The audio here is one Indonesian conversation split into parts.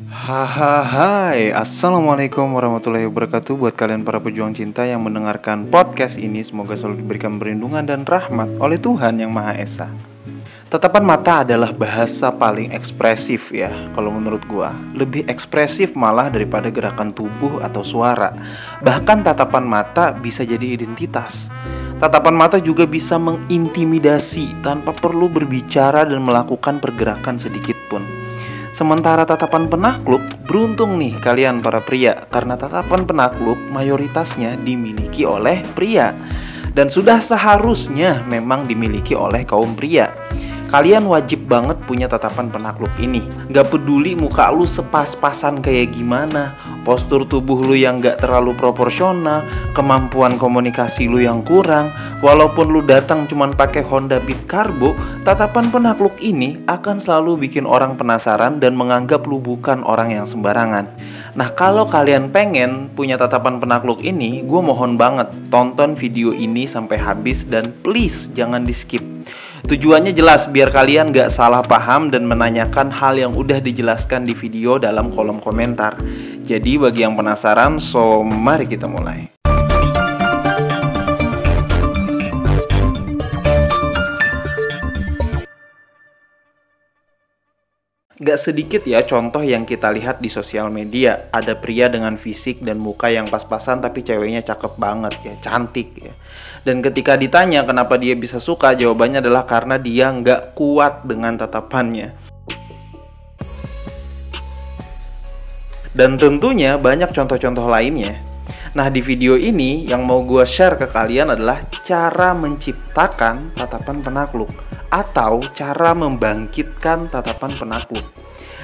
Hai, Assalamualaikum warahmatullahi wabarakatuh. Buat kalian para pejuang cinta yang mendengarkan podcast ini, semoga selalu diberikan perlindungan dan rahmat oleh Tuhan Yang Maha Esa. Tatapan mata adalah bahasa paling ekspresif ya, kalau menurut gua. Lebih ekspresif malah daripada gerakan tubuh atau suara. Bahkan tatapan mata bisa jadi identitas. Tatapan mata juga bisa mengintimidasi tanpa perlu berbicara dan melakukan pergerakan sedikit pun. Sementara tatapan penakluk, beruntung nih kalian para pria, karena tatapan penakluk mayoritasnya dimiliki oleh pria. Dan sudah seharusnya memang dimiliki oleh kaum pria. Kalian wajib banget punya tatapan penakluk ini. Gak peduli muka lu sepas-pasan kayak gimana, postur tubuh lu yang gak terlalu proporsional, kemampuan komunikasi lu yang kurang, walaupun lu datang cuman pakai Honda Beat Carbo, tatapan penakluk ini akan selalu bikin orang penasaran dan menganggap lu bukan orang yang sembarangan. Nah, kalau kalian pengen punya tatapan penakluk ini, gue mohon banget tonton video ini sampai habis dan please jangan di skip. Tujuannya jelas biar kalian gak salah paham dan menanyakan hal yang udah dijelaskan di video dalam kolom komentar. Jadi bagi yang penasaran, so mari kita mulai. Gak sedikit ya contoh yang kita lihat di sosial media. Ada pria dengan fisik dan muka yang pas-pasan tapi ceweknya cakep banget ya, cantik ya. Dan ketika ditanya kenapa dia bisa suka, jawabannya adalah karena dia gak kuat dengan tatapannya. Dan tentunya banyak contoh-contoh lainnya. Nah, di video ini yang mau gue share ke kalian adalah cara menciptakan tatapan penakluk atau cara membangkitkan tatapan penakluk.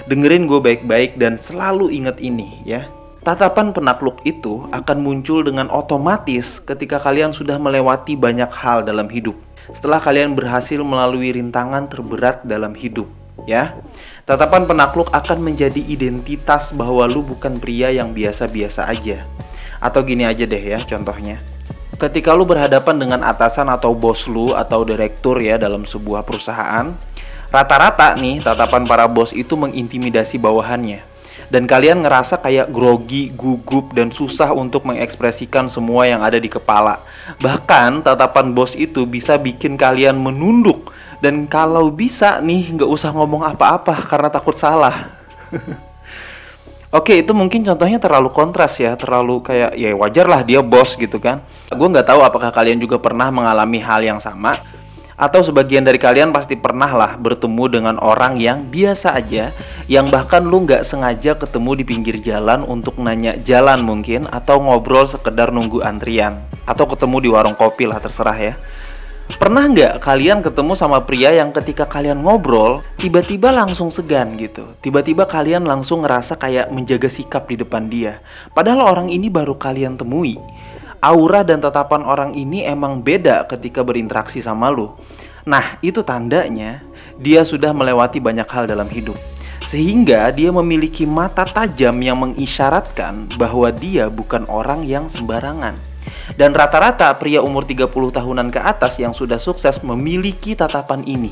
Dengerin gue baik-baik dan selalu ingat ini ya. Tatapan penakluk itu akan muncul dengan otomatis ketika kalian sudah melewati banyak hal dalam hidup. Setelah kalian berhasil melalui rintangan terberat dalam hidup ya. Tatapan penakluk akan menjadi identitas bahwa lu bukan pria yang biasa-biasa aja. Atau gini aja deh ya contohnya. Ketika lu berhadapan dengan atasan atau bos lu atau direktur ya dalam sebuah perusahaan, rata-rata nih tatapan para bos itu mengintimidasi bawahannya. Dan kalian ngerasa kayak grogi, gugup, dan susah untuk mengekspresikan semua yang ada di kepala. Bahkan tatapan bos itu bisa bikin kalian menunduk. Dan kalau bisa nih nggak usah ngomong apa-apa karena takut salah. Oke, itu mungkin contohnya terlalu kontras ya, terlalu kayak ya wajar lah dia bos gitu kan. Gue nggak tahu apakah kalian juga pernah mengalami hal yang sama, atau sebagian dari kalian pasti pernah lah bertemu dengan orang yang biasa aja, yang bahkan lu nggak sengaja ketemu di pinggir jalan untuk nanya jalan mungkin, atau ngobrol sekedar nunggu antrian, atau ketemu di warung kopi lah terserah ya. Pernah nggak kalian ketemu sama pria yang ketika kalian ngobrol, tiba-tiba langsung segan gitu? Tiba-tiba kalian langsung ngerasa kayak menjaga sikap di depan dia. Padahal orang ini baru kalian temui. Aura dan tatapan orang ini emang beda ketika berinteraksi sama lu. Nah, itu tandanya dia sudah melewati banyak hal dalam hidup. Sehingga dia memiliki mata tajam yang mengisyaratkan bahwa dia bukan orang yang sembarangan. Dan rata-rata pria umur 30 tahunan ke atas yang sudah sukses memiliki tatapan ini.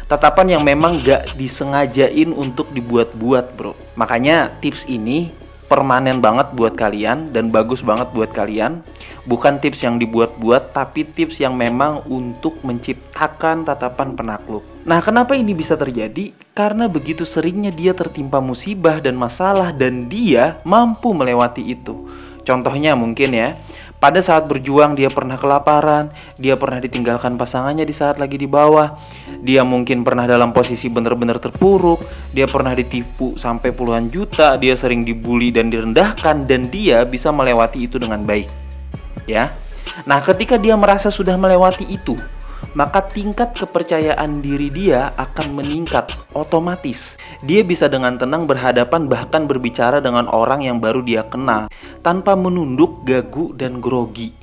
Tatapan yang memang gak disengajain untuk dibuat-buat bro. Makanya tips ini permanen banget buat kalian dan bagus banget buat kalian. Bukan tips yang dibuat-buat, tapi tips yang memang untuk menciptakan tatapan penakluk. Nah, kenapa ini bisa terjadi? Karena begitu seringnya dia tertimpa musibah dan masalah dan dia mampu melewati itu. Contohnya mungkin ya, pada saat berjuang dia pernah kelaparan, dia pernah ditinggalkan pasangannya di saat lagi di bawah, dia mungkin pernah dalam posisi benar-benar terpuruk, dia pernah ditipu sampai puluhan juta, dia sering dibully dan direndahkan, dan dia bisa melewati itu dengan baik. Ya, nah ketika dia merasa sudah melewati itu, maka tingkat kepercayaan diri dia akan meningkat otomatis. Dia bisa dengan tenang berhadapan bahkan berbicara dengan orang yang baru dia kenal tanpa menunduk, gagu, dan grogi.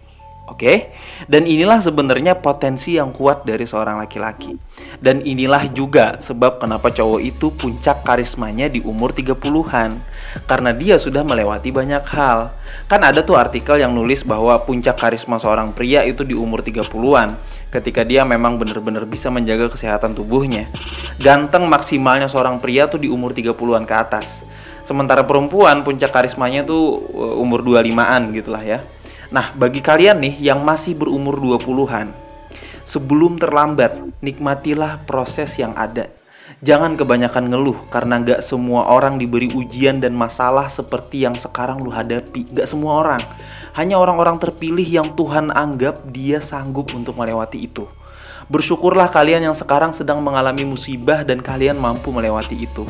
Oke? Dan inilah sebenarnya potensi yang kuat dari seorang laki-laki. Dan inilah juga sebab kenapa cowok itu puncak karismanya di umur 30-an. Karena dia sudah melewati banyak hal. Kan ada tuh artikel yang nulis bahwa puncak karisma seorang pria itu di umur 30-an. Ketika dia memang benar-benar bisa menjaga kesehatan tubuhnya. Ganteng maksimalnya seorang pria tuh di umur 30-an ke atas. Sementara perempuan puncak karismanya tuh umur 25-an gitulah ya. Nah, bagi kalian nih yang masih berumur 20-an, sebelum terlambat, nikmatilah proses yang ada. Jangan kebanyakan ngeluh, karena gak semua orang diberi ujian dan masalah seperti yang sekarang lu hadapi. Gak semua orang. Hanya orang-orang terpilih yang Tuhan anggap dia sanggup untuk melewati itu. Bersyukurlah kalian yang sekarang sedang mengalami musibah dan kalian mampu melewati itu.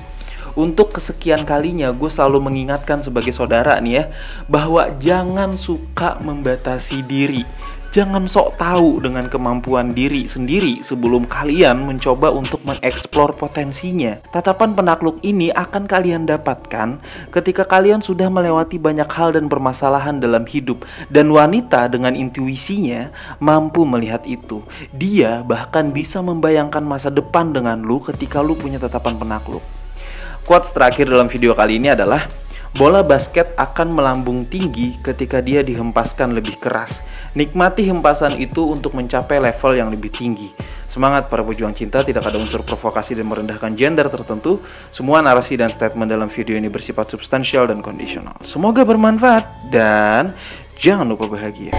Untuk kesekian kalinya gue selalu mengingatkan sebagai saudara nih ya, bahwa jangan suka membatasi diri. Jangan sok tahu dengan kemampuan diri sendiri sebelum kalian mencoba untuk mengeksplor potensinya. Tatapan penakluk ini akan kalian dapatkan ketika kalian sudah melewati banyak hal dan permasalahan dalam hidup. Dan wanita dengan intuisinya mampu melihat itu. Dia bahkan bisa membayangkan masa depan dengan lu ketika lu punya tatapan penakluk. Quotes terakhir dalam video kali ini adalah, bola basket akan melambung tinggi ketika dia dihempaskan lebih keras. Nikmati hempasan itu untuk mencapai level yang lebih tinggi. Semangat para pejuang cinta, tidak ada unsur provokasi dan merendahkan gender tertentu. Semua narasi dan statement dalam video ini bersifat substansial dan kondisional. Semoga bermanfaat dan jangan lupa bahagia.